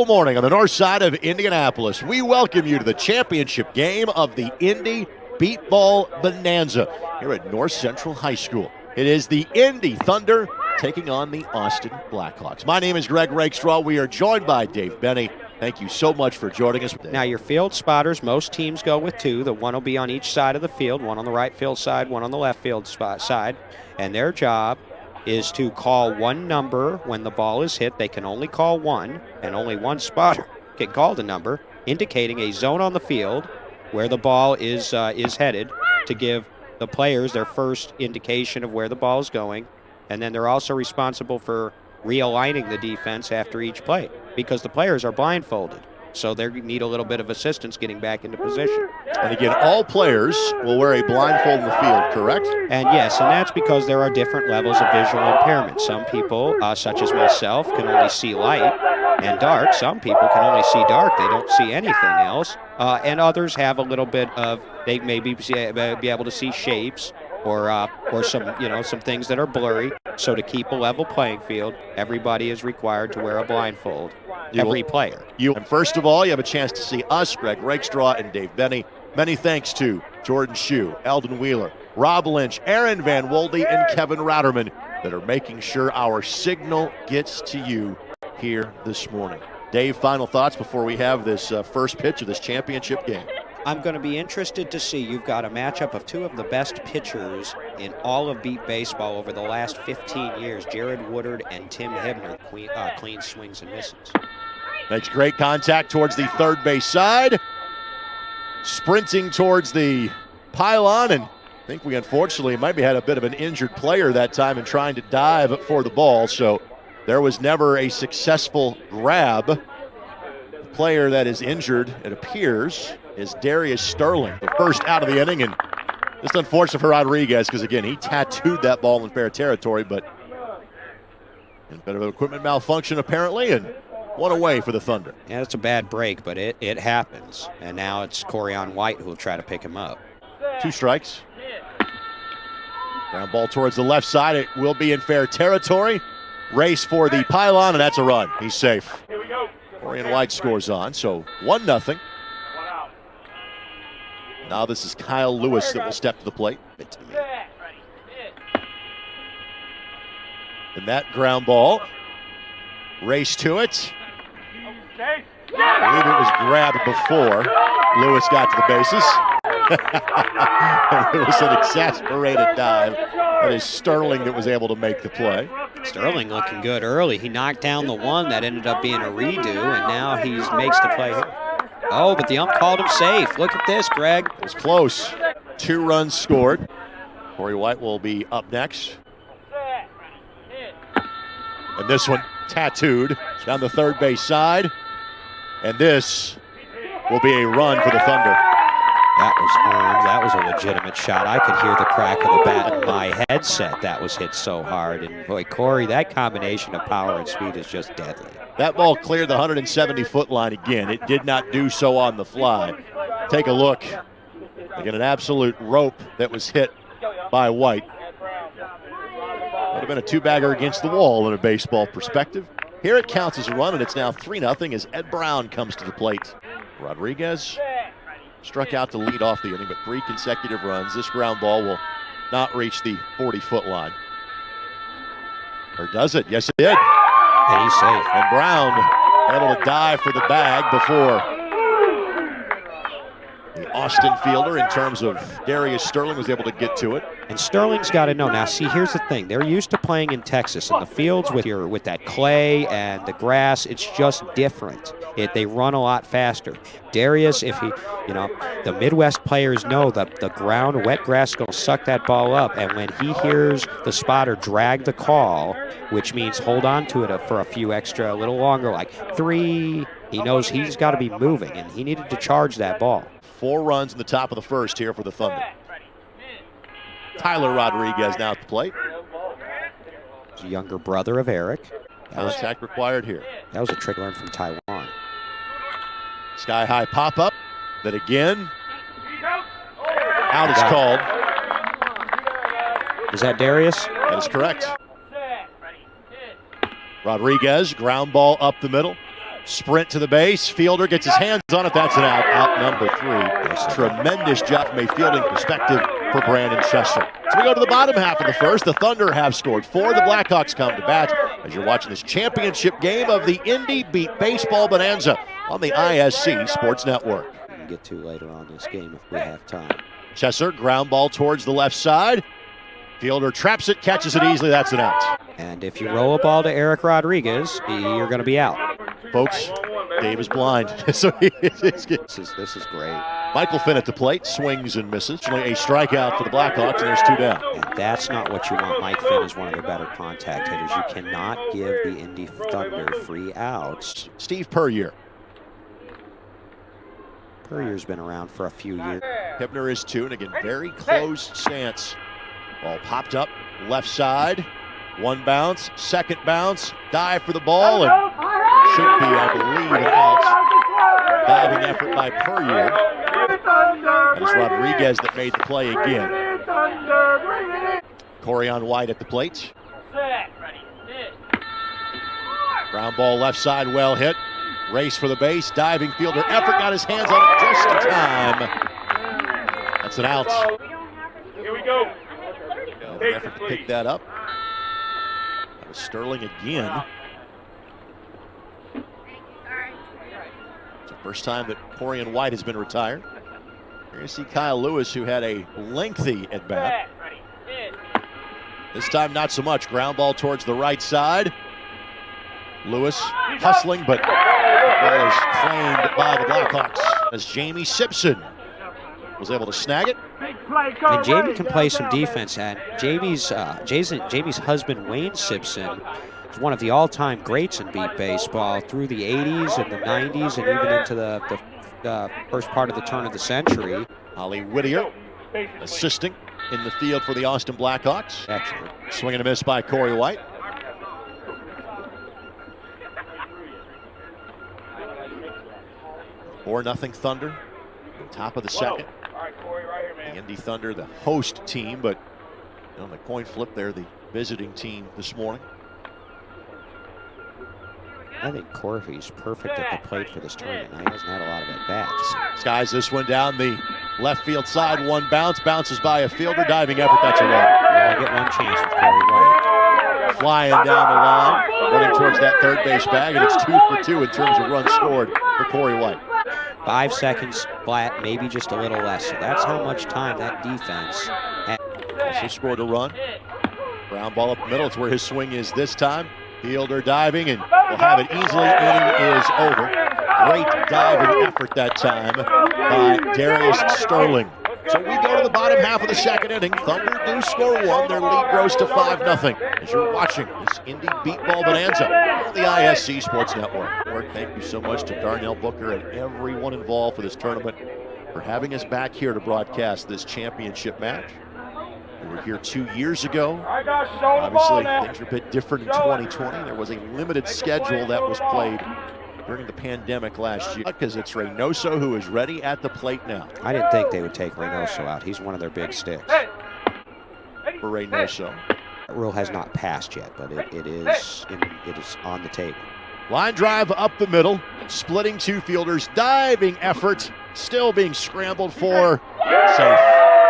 Good morning on the north side of Indianapolis. We welcome you to the championship game of the Indy Beepball Bonanza here at North Central High School. It is the Indy Thunder taking on the Austin Blackhawks. My name is Greg Rakestraw. We are joined by Dave Benny. Thank you so much for joining us. Now your field spotters, most teams go with two. The one will be on each side of the field, one on the right field side, one on the left field side. And their job is to call one number when the ball is hit. They can only call one, and only one spotter can call the number, indicating a zone on the field where the ball is headed to give the players their first indication of where the ball is going. And then they're also responsible for realigning the defense after each play because the players are blindfolded. So they need a little bit of assistance getting back into position. And again, all players will wear a blindfold in the field, correct? And yes, and that's because there are different levels of visual impairment. Some people, such as myself, can only see light and dark. Some people can only see dark. They don't see anything else. And others have a little bit of, they may be able to see shapes or some things that are blurry. So to keep a level playing field, everybody is required to wear a blindfold. Every player. And first of all, you have a chance to see us, Greg Rakestraw and Dave Benny. Many thanks to Jordan Shue, Eldon Wheeler, Rob Lynch, Aaron Van Wolde, and Kevin Ratterman that are making sure our signal gets to you here this morning. Dave, final thoughts before we have this first pitch of this championship game. I'm going to be interested to see. You've got a matchup of two of the best pitchers in all of beat baseball over the last 15 years, Jared Woodard and Tim Hebner, clean swings and misses. Makes great contact towards the third base side. Sprinting towards the pylon, and I think we unfortunately maybe had a bit of an injured player that time in trying to dive for the ball, so there was never a successful grab. The player that is injured, it appears, is Darius Sterling, the first out of the inning, and just unfortunate for Rodriguez because, again, he tattooed that ball in fair territory, but a bit of an equipment malfunction apparently, and one away for the Thunder. Yeah, it's a bad break, but it happens. And now it's Corian White who will try to pick him up. 2 strikes. Ground ball towards the left side. It will be in fair territory. Race for the pylon, and that's a run. He's safe. Corian White scores on, so 1-0. Now this is Kyle Lewis that will step to the plate. And that ground ball. Race to it. I believe it was grabbed before Lewis got to the bases. It was an exasperated dive. That is Sterling that was able to make the play. Sterling looking good early. He knocked down the one that ended up being a redo, and now he makes the play here. Oh, but the ump called him safe. Look at this, Greg. It was close. 2 runs scored. Corey White will be up next. And this one tattooed down the third base side. And this will be a run for the Thunder. That was earned. That was a legitimate shot. I could hear the crack of the bat in my headset. That was hit so hard. And boy, Corey, that combination of power and speed is just deadly. That ball cleared the 170-foot line again. It did not do so on the fly. Take a look. Again, an absolute rope that was hit by White. Would have been a 2-bagger against the wall in a baseball perspective. Here it counts as a run, and it's now 3-0 as Ed Brown comes to the plate. Rodriguez struck out to lead off the inning, but 3 consecutive runs. This ground ball will not reach the 40-foot line. Or does it? Yes, it did. And he's safe. And Brown able to dive for the bag before the Austin fielder, in terms of Darius Sterling, was able to get to it. And Sterling's got to know. Now, see, here's the thing. They're used to playing in Texas, and the fields with that clay and the grass, it's just different. They run a lot faster. Darius, if he, the Midwest players know that the ground, wet grass, is going to suck that ball up. And when he hears the spotter drag the call, which means hold on to it for a little longer, like 3, he knows he's got to be moving, and he needed to charge that ball. 4 runs in the top of the first here for the Thunder. Tyler Rodriguez now at the plate. He's a younger brother of Eric. Contact required here. That was a trick learned from Taiwan. Sky-high pop-up. That again. Out is called. Is that Darius? That is correct. Rodriguez, ground ball up the middle. Sprint to the base. Fielder gets his hands on it. That's an out. Out number 3. Tremendous job from a fielding perspective for Brandon Chester. So we go to the bottom half of the first. The Thunder have scored 4. The Blackhawks come to bat as you're watching this championship game of the Indy Beepball Bonanza on the ISC Sports Network. We can get to later on this game if we have time. Chester, ground ball towards the left side. Fielder traps it, catches it easily. That's an out. And if you roll a ball to Eric Rodriguez, you're going to be out. Folks, Dave is blind. So this is great. Michael Finn at the plate, swings and misses. Only a strikeout for the Blackhawks, and there's 2 down. And that's not what you want. Mike Finn is one of their better contact hitters. You cannot give the Indy Thunder free outs. Steve Puryear. Puryear's been around for a few years. Hibner is 2, and again, very close stance. Ball popped up, left side. 1 bounce, 2nd bounce, dive for the ball, and should be, I believe, an out. Diving effort by Puryear. That is Rodriguez that made the play again. Corian White at the plate. Ground ball left side, well hit. Race for the base, diving fielder effort, got his hands on it just in time. That's an out. Here we go. Another effort to pick that up. That was Sterling again. It's the first time that Corian White has been retired. You're going to see Kyle Lewis, who had a lengthy at bat. This time, not so much. Ground ball towards the right side. Lewis hustling, but the ball is claimed by the Blackhawks as Jamie Simpson was able to snag it. And Jamie can play some defense. And Jamie's husband, Wayne Simpson, is one of the all-time greats in beat baseball through the 80s and the 90s and even into the first part of the turn of the century. Ollie Whittier assisting in the field for the Austin Blackhawks. Excellent. Swing and a miss by Corey White. Or nothing Thunder. Top of the second. The Indy Thunder, the host team, but on the coin flip there, the visiting team this morning. I think Corey's perfect at the plate for this tournament. He hasn't had a lot of at-bats. Skies this one down the left field side. 1 bounce, bounces by a fielder, diving effort. That's a run. I get 1 chance with Corey White. Flying down the line, running towards that third base bag, and it's 2 for 2 in terms of runs scored for Corey White. 5 seconds flat, maybe just a little less. So that's how much time that defense had. Also scored a run. Ground ball up the middle. It's where his swing is this time. Fielder diving, and will have it easily. Inning is over. Great diving effort that time by Darius Sterling. So we go to the bottom half of the second inning. Thunder do score 1. Their lead grows to 5-0. As you're watching this Indy Beepball Bonanza on the ISC Sports Network. Thank you so much to Darnell Booker and everyone involved for this tournament for having us back here to broadcast this championship match. We were here 2 years ago. Obviously, things were a bit different in 2020. There was a limited schedule that was played during the pandemic last year because it's Reynoso who is ready at the plate now. I didn't think they would take Reynoso out. He's one of their big sticks. For Reynoso. That rule has not passed yet, but it is on the table. Line drive up the middle, splitting 2 fielders, diving effort, still being scrambled for. Safe.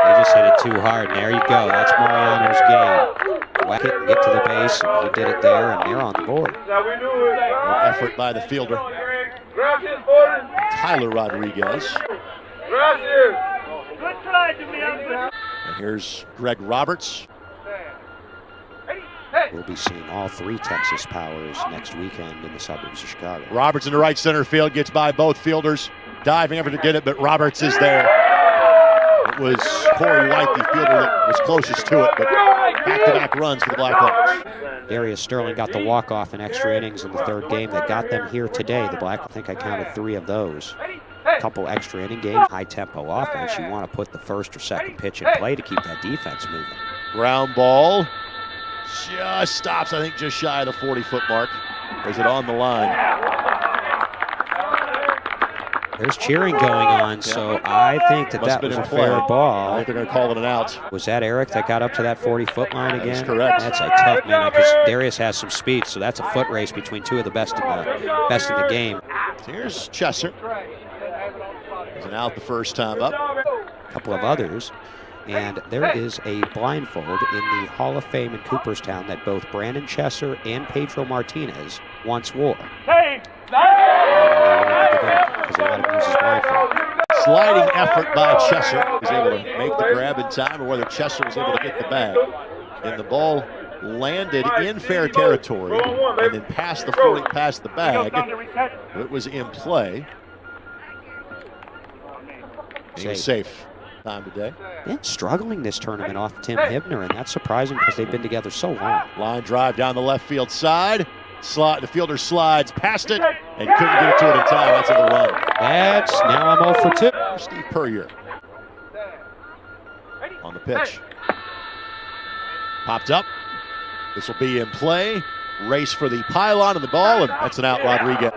They just hit it too hard, and there you go. That's Mariano's game. Whack it and get to the base, and he did it there, and they're on the board. No effort by the fielder. Tyler Rodriguez. And here's Greg Roberts. We'll be seeing all 3 Texas Powers next weekend in the suburbs of Chicago. Roberts in the right center field, gets by both fielders, diving effort to get it, but Roberts is there. It was Corey White, the fielder, that was closest to it, but back-to-back runs for the Blackhawks. Darius Sterling got the walk-off in extra innings in the 3rd game that got them here today. The Blackhawks, I think I counted 3 of those. A couple extra inning games, high-tempo offense. You want to put the 1st or 2nd pitch in play to keep that defense moving. Ground ball. Just stops, I think, just shy of the 40-foot mark. Is it on the line? There's cheering going on, so I think that was a fair I ball. think they're going to call it an out. Was that Eric that got up to that 40-foot line again? That's correct. That's a tough man because Darius has some speed, so that's a foot race between two of the best in the game. Here's Chesser. He's an out the first time up. A couple of others. And there is a blindfold in the Hall of Fame in Cooperstown that both Brandon Chesser and Pedro Martinez once wore. Hey, Because they let him use his blindfold. Sliding effort by Chesser. Was able to make the grab in time, or whether Chesser was able to get the bag. And the ball landed in fair territory and then past the 40, past the bag. It was in play. He was safe. Time today. Been struggling this tournament off Tim Hibner, and that's surprising because they've been together so long. Line drive down the left field side. The fielder slides past it and couldn't get it to it in time. That's in the run. That's now I'm 0 for 2. Steve Puryear on the pitch. Popped up. This will be in play. Race for the pylon and the ball, and that's an out. Rodriguez.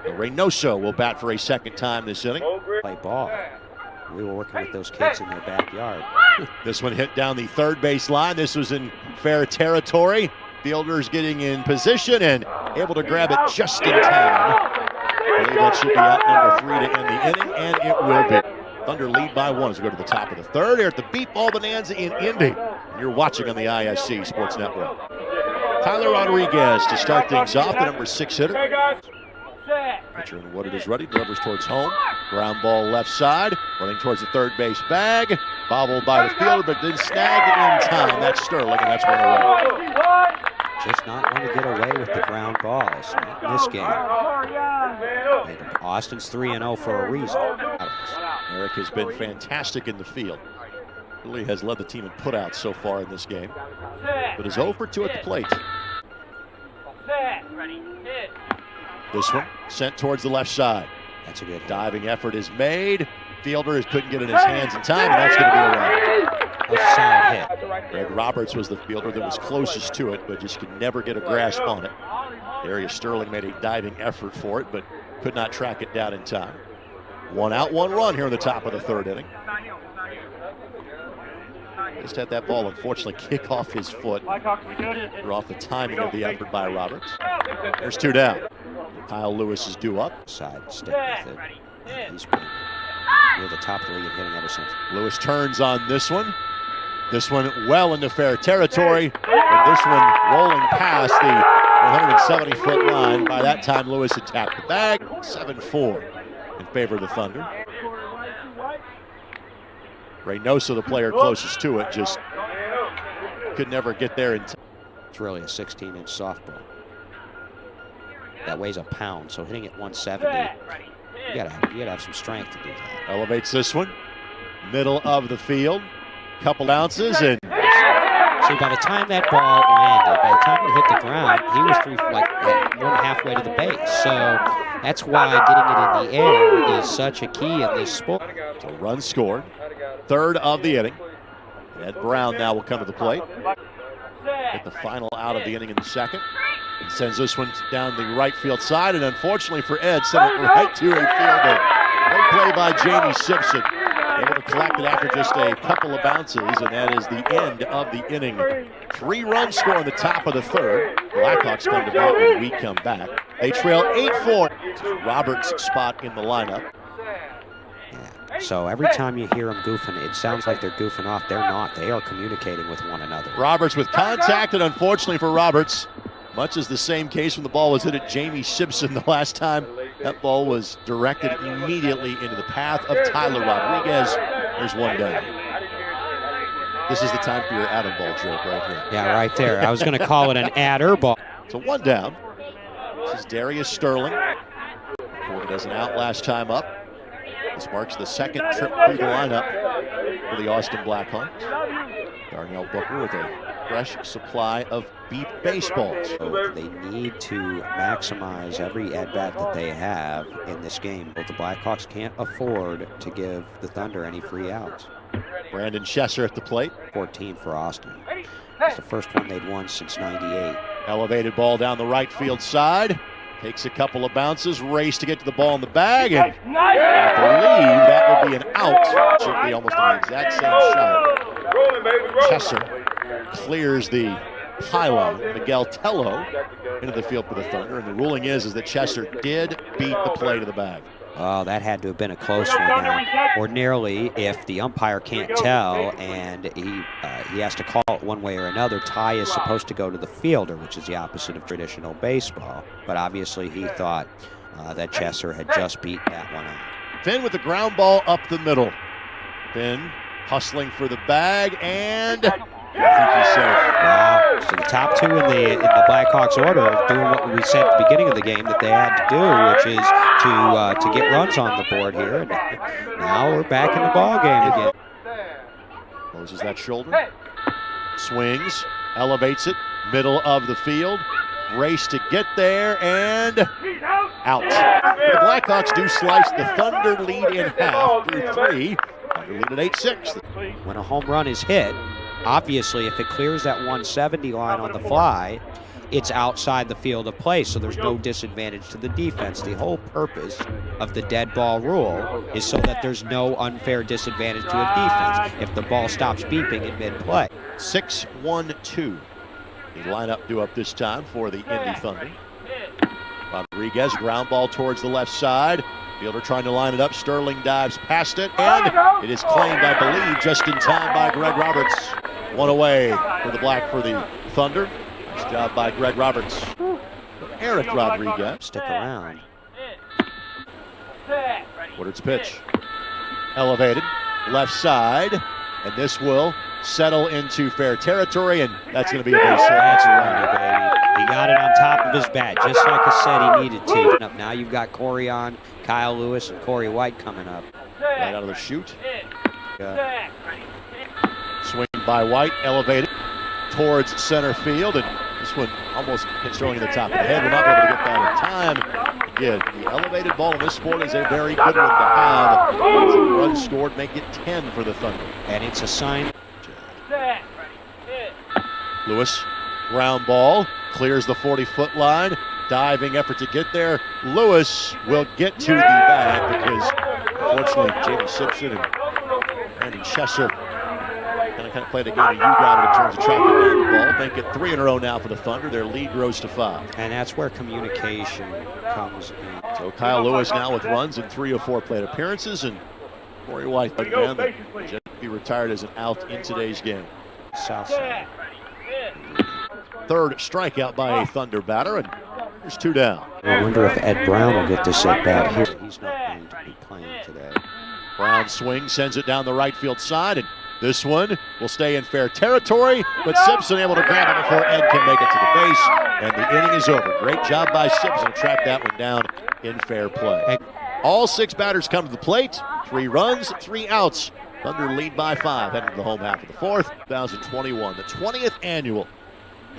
Reynoso will bat for a second time this inning. Play ball. We were working with those kids in their backyard. This one hit down the third base line. This was in fair territory. Fielders getting in position and able to grab it just in time. I believe that should be out number 3 to end the inning, and it will be. Thunder lead by 1 as we go to the top of the third here at the Beepball Bonanza in Indy. You're watching on the ISC Sports Network. Tyler Rodriguez to start things off, the number 6 hitter. Pitcher in what it is ready, delivers towards home. Ground ball left side, running towards the third base bag. Bobbled by the fielder, but didn't snag it in time. That's Sterling, and that's 1 away. Just not want to get away with the ground balls in this game. And Austin's 3-0 for a reason. Eric has been fantastic in the field. Really has led the team in putouts so far in this game, but is 0 for 2 at the plate. This one sent towards the left side. That's a good diving effort is made. Fielder couldn't get it in his hands in time, and that's going to be a run. That's a solid hit. Greg Roberts was the fielder that was closest to it, but just could never get a grasp on it. Darius Sterling made a diving effort for it, but could not track it down in time. 1 out, 1 run here in the top of the third inning. Just had that ball unfortunately kick off his foot. Threw off the timing of the effort by Roberts. There's 2 down. Kyle Lewis is due up. Side step with it. He's been near the top of the league in hitting ever since. Lewis turns on this one. This one well into fair territory. And this one rolling past the 170-foot line. By that time, Lewis had tapped the bag. 7-4 in favor of the Thunder. Reynoso, the player closest to it, just could never get there in time. It's really a 16-inch softball. That weighs a pound, so hitting it 170, you gotta have some strength to do that. Elevates this one, middle of the field, couple ounces, and see, by the time that ball landed, by the time it hit the ground, he was more than halfway to the base. So that's why getting it in the air is such a key in this sport. A run scored, third of the inning. Ed Brown now will come to the plate. Get the final out of the inning in the second. And sends this one down the right field side, and unfortunately for Ed, sent it right to a fielder. Great play by Jamie Simpson. Able to collect it after just a couple of bounces, and that is the end of the inning. 3-run score in the top of the third. Blackhawks come to bat when we come back. They trail 8-4. Roberts' spot in the lineup. Yeah. So every time you hear them goofing, it sounds like they're goofing off. They're not. They are communicating with one another. Roberts with contact, and unfortunately for Roberts, much as the same case when the ball was hit at Jamie Simpson the last time, that ball was directed immediately into the path of Tyler Rodriguez. There's 1 down. This is the time for your Adam ball joke right here. Yeah, right there. I was going to call it an adder ball. So 1 down. This is Darius Sterling. Recorded as an out last time up. This marks the second trip through the lineup for the Austin Blackhawks. Darnell Booker with a fresh supply of beep baseballs. So they need to maximize every at-bat that they have in this game. But the Blackhawks can't afford to give the Thunder any free outs. Brandon Chesser at the plate. 14 for Austin. It's the first one they'd won since '98. Elevated ball down the right field side. Takes a couple of bounces, race to get to the ball in the bag, and I believe that will be an out. Should be almost on the exact same shot. Chesser clears the pylon. Miguel Tello into the field for the Thunder, and the ruling is that Chesser did beat the play to the bag. Oh, that had to have been a close one now. Ordinarily, if the umpire can't tell and he has to call it one way or another, tie is supposed to go to the fielder, which is the opposite of traditional baseball. But obviously he thought that Chesser had just beat that one out. Finn with the ground ball up the middle. Finn hustling for the bag, and I think he's safe. Wow. So the top two in the Blackhawks order are doing what we said at the beginning of the game that they had to do, which is to get runs on the board here. And now we're back in the ball game again. Closes that shoulder. Swings. Elevates it. Middle of the field. Race to get there, and out. The Blackhawks do slice. The Thunder lead in half through 3. Thunder lead at 8-6. When a home run is hit, obviously, if it clears that 170 line on the fly, it's outside the field of play, so there's no disadvantage to the defense. The whole purpose of the dead ball rule is so that there's no unfair disadvantage to a defense if the ball stops beeping in mid-play. 6-1-2. The lineup due up this time for the Indy Thunder. Rodriguez, ground ball towards the left side. Fielder trying to line it up. Sterling dives past it, and it is claimed, I believe, just in time by Greg Roberts. One away for the Thunder. Nice job by Greg Roberts. Eric Rodriguez. Stick around. Woodard's pitch. Elevated. Left side. And this will settle into fair territory, and that's going to be a base hit. That's right, baby. He got it on top of his bat, just like I said he needed to. Now you've got Corey on, Kyle Lewis, and Corey White coming up. Right out of the chute. Swing by White, elevated towards center field, and this one almost hits throwing in the top of the head. We're not able to get that in time. Again, the elevated ball in this sport is a very good one to have. Run scored, make it 10 for the Thunder. And it's a sign. Lewis, ground ball, clears the 40-foot line. Diving effort to get there. Lewis will get to the bag because, unfortunately, Jamie Simpson and Brandon Chesser kind of played a game of you got it in terms of tracking down the ball. Make it 3 in a row now for the Thunder. Their lead grows to 5. And that's where communication comes in. So Kyle Lewis now with runs in 3 of 4 plate appearances, and Corey White again, just be retired as an out in today's game. Southside. Third strikeout by a Thunder batter, and there's 2 down. I wonder if Ed Brown will get this at bat here. He's not going to be playing today. Brown swings, sends it down the right field side, and this one will stay in fair territory, but Simpson able to grab it before Ed can make it to the base, and the inning is over. Great job by Simpson to track that one down in fair play. All 6 batters come to the plate, 3 runs, 3 outs. Thunder lead by 5, heading to the home half of the 4th, 2021, the 20th annual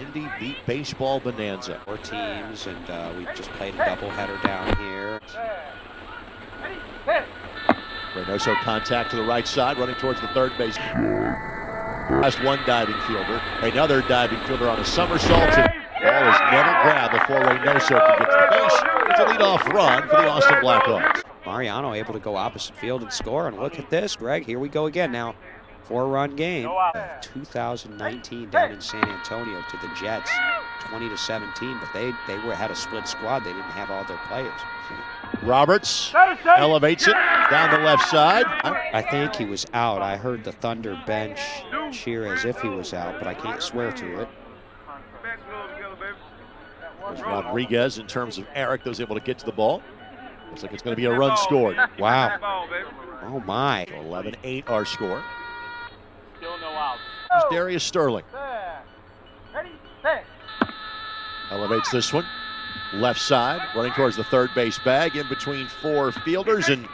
Indy Beepball Bonanza. 4 teams, and we just played a doubleheader down here. Reynoso contact to the right side, running towards the third base. Last one diving fielder. Another diving fielder on a somersault. And ball is never grabbed before Reynoso can get to the base. It's a leadoff run for the Austin Blackhawks. Mariano able to go opposite field and score. And look at this, Greg. Here we go again now. 4-run game of 2019 down in San Antonio to the Jets, 20-17. But they had a split squad. They didn't have all their players. Roberts elevates it down the left side. I think he was out. I heard the Thunder bench cheer as if he was out, but I can't swear to it. There's Rodriguez in terms of Eric that was able to get to the ball. Looks like it's going to be a run scored. Wow. Oh, my. 11-8 our score. Still no outs. There's Darius Sterling. Elevates this one. Left side, running towards the third base bag, in between 4 fielders, and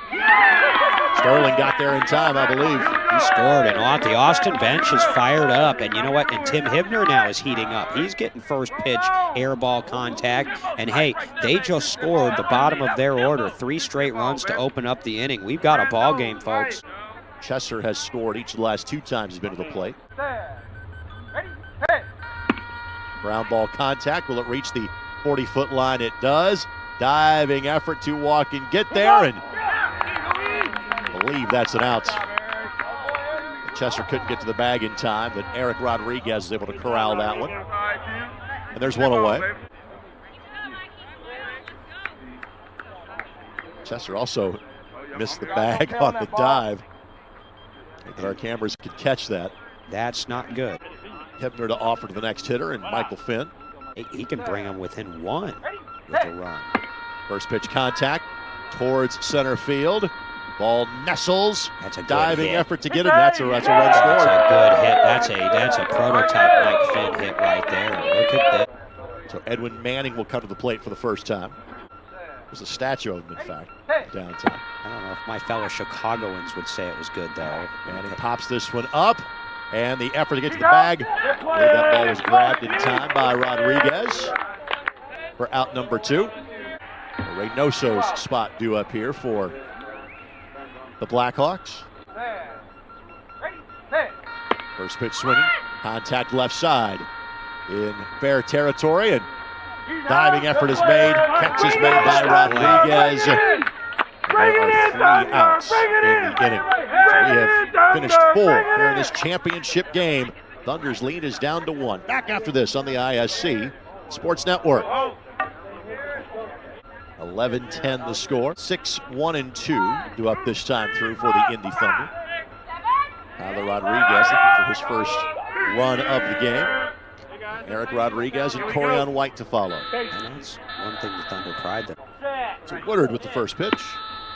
Sterling got there in time, I believe. He scored, and the Austin bench is fired up, and you know what? And Tim Hibner now is heating up. He's getting first pitch air ball contact, and hey, they just scored the bottom of their order, 3 straight runs to open up the inning. We've got a ball game, folks. Chesser has scored each of the last 2 times he's been to the plate. Ground ball contact. Will it reach the 40-foot line it does. Diving effort to walk and get there, and I believe that's an out. Chester couldn't get to the bag in time, but Eric Rodriguez is able to corral that one. And there's one away. Chester also missed the bag on the dive. But our cameras could catch that. That's not good. Hebner to offer to the next hitter, and Michael Finn. He can bring him within one with a run. First pitch contact towards center field. Ball nestles. That's a good diving hit. Effort to get it. That's a run scored. That's a good hit. That's a prototype Mike Finn hit right there. Look at that. So Edwin Manning will come to the plate for the first time. There's a statue of him, in fact, downtown. I don't know if my fellow Chicagoans would say it was good, though. Manning pops this one up, and the effort to get to the bag. That ball was grabbed in time by Rodriguez for out number 2. Reynoso's spot due up here for the Blackhawks. First pitch swinging, contact left side in fair territory, and diving effort is made. Catch is made by Rodriguez. There are 3 outs in the inning. So we have finished 4 here in this championship game. Thunder's lead is down to 1. Back after this on the ISC Sports Network. 11-10 the score. 6-1-2 due up this time through for the Indy Thunder. Tyler Rodriguez looking for his first run of the game. Eric Rodriguez and Corian White to follow. And that's one thing the Thunder pride them. So Woodard with the first pitch.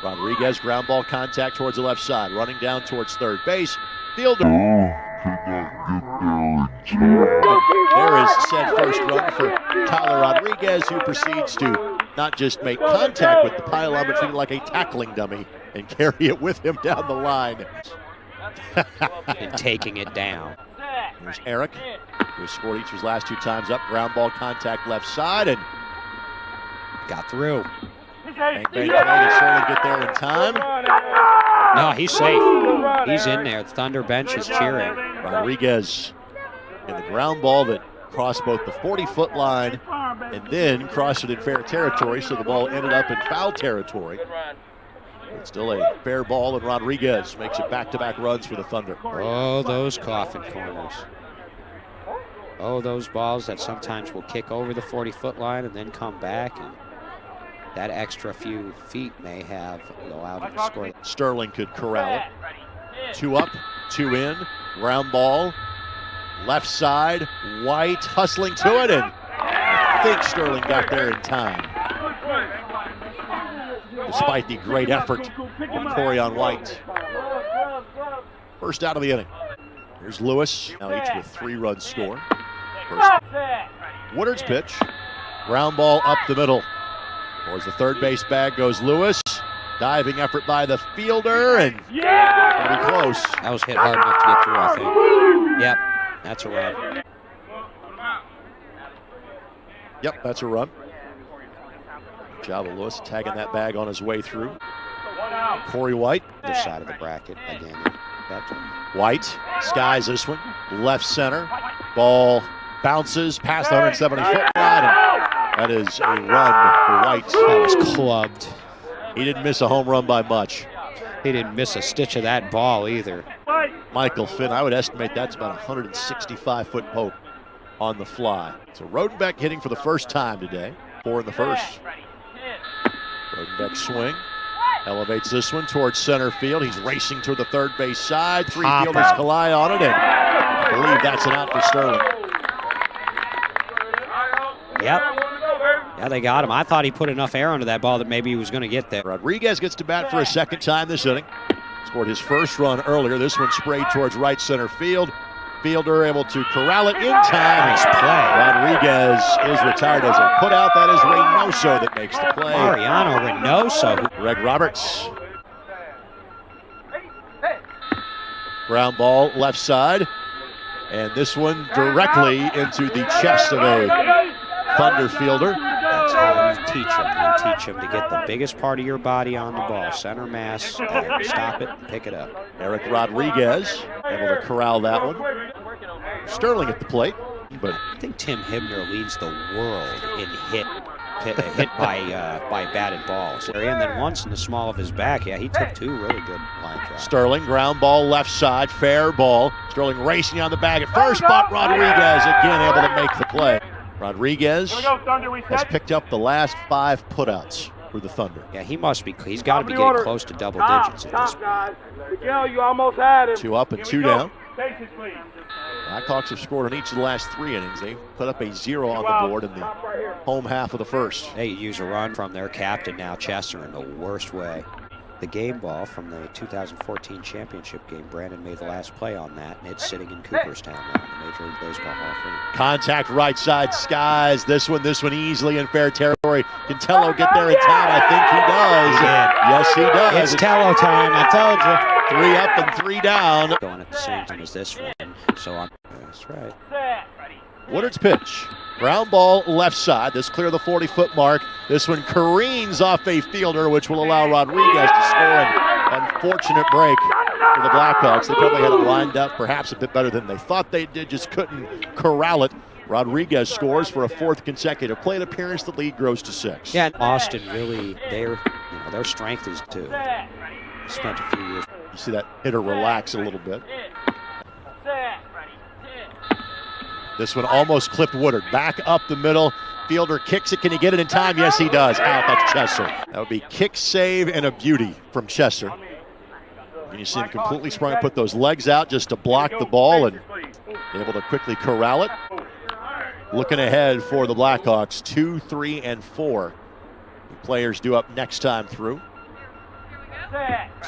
Rodriguez ground ball contact towards the left side, running down towards third base. Fielder. There is said first run for Tyler Rodriguez, who proceeds to not just make contact with the pylon, but treat it like a tackling dummy and carry it with him down the line. And taking it down. There's Eric, who has scored each of his last 2 times up. Ground ball contact left side, and got through. bang, bang, bang, and Sterling get there in time. No, he's safe. He's in there. The Thunder bench is cheering. Rodriguez in the ground ball that crossed both the 40-foot line and then crossed it in fair territory, so the ball ended up in foul territory. It's still a fair ball, and Rodriguez makes it back-to-back runs for the Thunder. Oh, those coffin corners. Oh, those balls that sometimes will kick over the 40-foot line and then come back, and that extra few feet may have allowed him to score. Sterling could corral it. 2 up, 2 in, ground ball, left side, White hustling to it, and I think Sterling got there in time. Despite the great effort from Corian White. First out of the inning. Here's Lewis, now each with 3 runs scored. First. Woodard's pitch, ground ball up the middle. Towards the third base bag goes Lewis. Diving effort by the fielder, and pretty close. That was hit hard enough to get through, I think. Yep, that's a run. Yep, that's a run. Good job of Lewis tagging that bag on his way through. Corey White. Other side of the bracket again. White skies this one. Left center. Ball bounces past the 170-foot line. That is a run for White. That was clubbed. He didn't miss a home run by much. He didn't miss a stitch of that ball either. Michael Finn, I would estimate that's about a 165-foot poke on the fly. So Rodenbeck hitting for the first time today. 4 in the first. Rodenbeck swing. Elevates this one towards center field. He's racing to the third base side. 3 fielders collide on it, and I believe that's an out for Sterling. Yep. Yeah, they got him. I thought he put enough air onto that ball that maybe he was going to get there. Rodriguez gets to bat for a second time this inning. Scored his first run earlier. This one sprayed towards right center field. Fielder able to corral it in time. Nice play. Rodriguez is retired as a putout. That is Reynoso that makes the play. Mariano Reynoso. Greg Roberts. Ground ball left side. And this one directly into the chest of a Thunder fielder. That's how you teach him. You teach him to get the biggest part of your body on the ball. Center mass, and stop it, and pick it up. Eric Rodriguez able to corral that one. Sterling at the plate. But I think Tim Hibner leads the world in hit by batted balls. And then once in the small of his back, he took 2 really good line drives. Sterling, ground ball left side, fair ball. Sterling racing on the bag at first, but Rodriguez again able to make the play. Rodriguez has picked up the last 5 putouts for the Thunder. Yeah, he's got to be getting close to double digits at this point. Miguel, you almost had him. 2 up and 2 down. Bases, please. Blackhawks have scored in each of the last 3 innings. They put up a 0 on the board in the home half of the first. They use a run from their captain now, Chester, in the worst way. The game ball from the 2014 championship game, Brandon made the last play on that, and it's sitting in Cooperstown now in the Major League Baseball Hall of Fame. Contact right side, skies. This one easily in fair territory. Can Tello get there in time? I think he does. Yes, he does. It's Tello time, I told you. 3 up and 3 down. Going at the same time as this one, so that's right. Woodard's pitch. Ground ball left side. This clear the 40-foot mark. This one careens off a fielder, which will allow Rodriguez to score an unfortunate break for the Blackhawks. They probably had it lined up perhaps a bit better than they thought they did, just couldn't corral it. Rodriguez scores for a 4th consecutive plate appearance. The lead grows to 6. Yeah, and Austin really, their strength is to spent a few years. You see that hitter relax a little bit. This one almost clipped Woodard. Back up the middle. Fielder kicks it. Can he get it in time? Yes, he does. Out. That's Chester. That would be kick, save, and a beauty from Chester. And you see him completely sprung and put those legs out just to block the ball and able to quickly corral it. Looking ahead for the Blackhawks, 2, 3, and 4. The players due up next time through.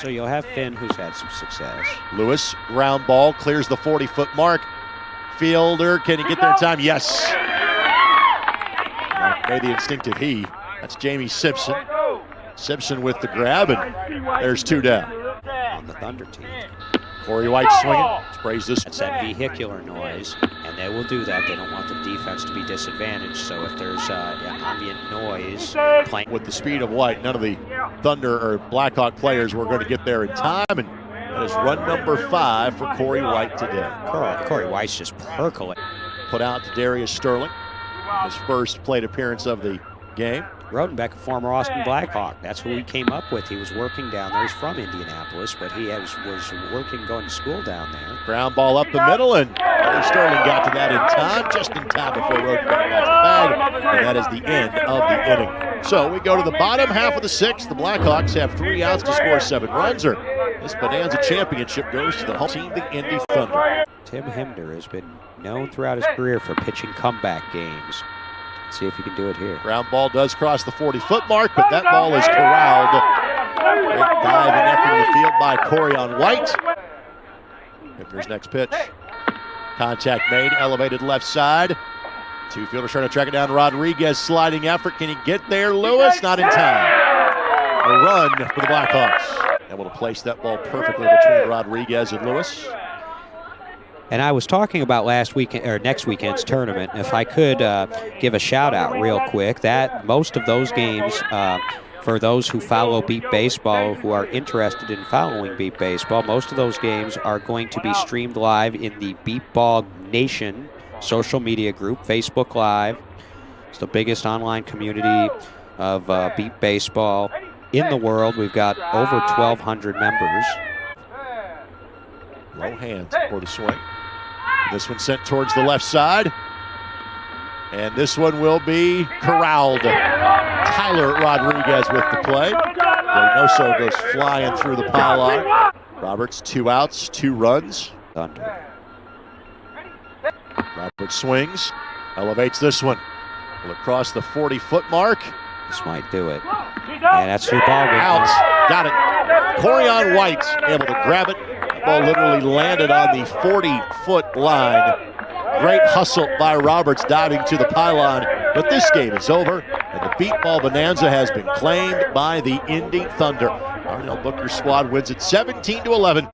So you'll have Finn, who's had some success. Lewis, ground ball, clears the 40-foot mark. Fielder, can he get there in time? Yes. Made the instinctive he. That's Jamie Simpson. Simpson with the grab, and there's 2 down. On the Thunder team. Corey White swinging. Sprays this. That's that vehicular noise, and they will do that. They don't want the defense to be disadvantaged, so if there's ambient noise playing. With the speed of White, none of the Thunder or Blackhawk players were going to get there in time, and that is run number 5 for Corey White today. Corey White's just percolating. Put out to Darius Sterling, his first plate appearance of the game. Rodenbeck, a former Austin Blackhawk. That's who he came up with. He was working down there. He's from Indianapolis, but he was working, going to school down there. Ground ball up the middle, and Sterling got to that in time, just in time before Rodenbeck got to the bag, and that is the end of the inning. So we go to the bottom half of the 6th. The Blackhawks have 3 outs to score 7 runs, or this Bonanza championship goes to the home team, the Indy Thunder. Tim Hibner has been known throughout his career for pitching comeback games. Let's see if he can do it here. Ground ball does cross the 40-foot mark, but that ball is corralled. Great dive and effort in the field by Corey on White. Hibner's next pitch. Contact made, elevated left side. 2 fielders trying to track it down. Rodriguez sliding effort. Can he get there? Lewis, not in time. A run for the Blackhawks. Able to place that ball perfectly between Rodriguez and Lewis. And I was talking about next weekend's tournament. If I could give a shout out real quick, that most of those games, for those who follow Beep Baseball, who are interested in following Beep Baseball, most of those games are going to be streamed live in the Beepball Nation social media group, Facebook Live. It's the biggest online community of Beep Baseball in the world. We've got over 1,200 members. Low hands for the swing. This one sent towards the left side. And this one will be corralled. Tyler Rodriguez with the play. Reynoso goes flying through the pylon. Roberts, 2 outs, 2 runs. Thunder. Roberts swings, elevates this one. Will it cross the 40-foot mark? This might do it. And that's 2 ball games. Out. Got it. Corey on White able to grab it. The ball literally landed on the 40-foot line. Great hustle by Roberts diving to the pylon. But this game is over, and the Beepball Bonanza has been claimed by the Indy Thunder. Darnell Booker's squad wins it 17-11.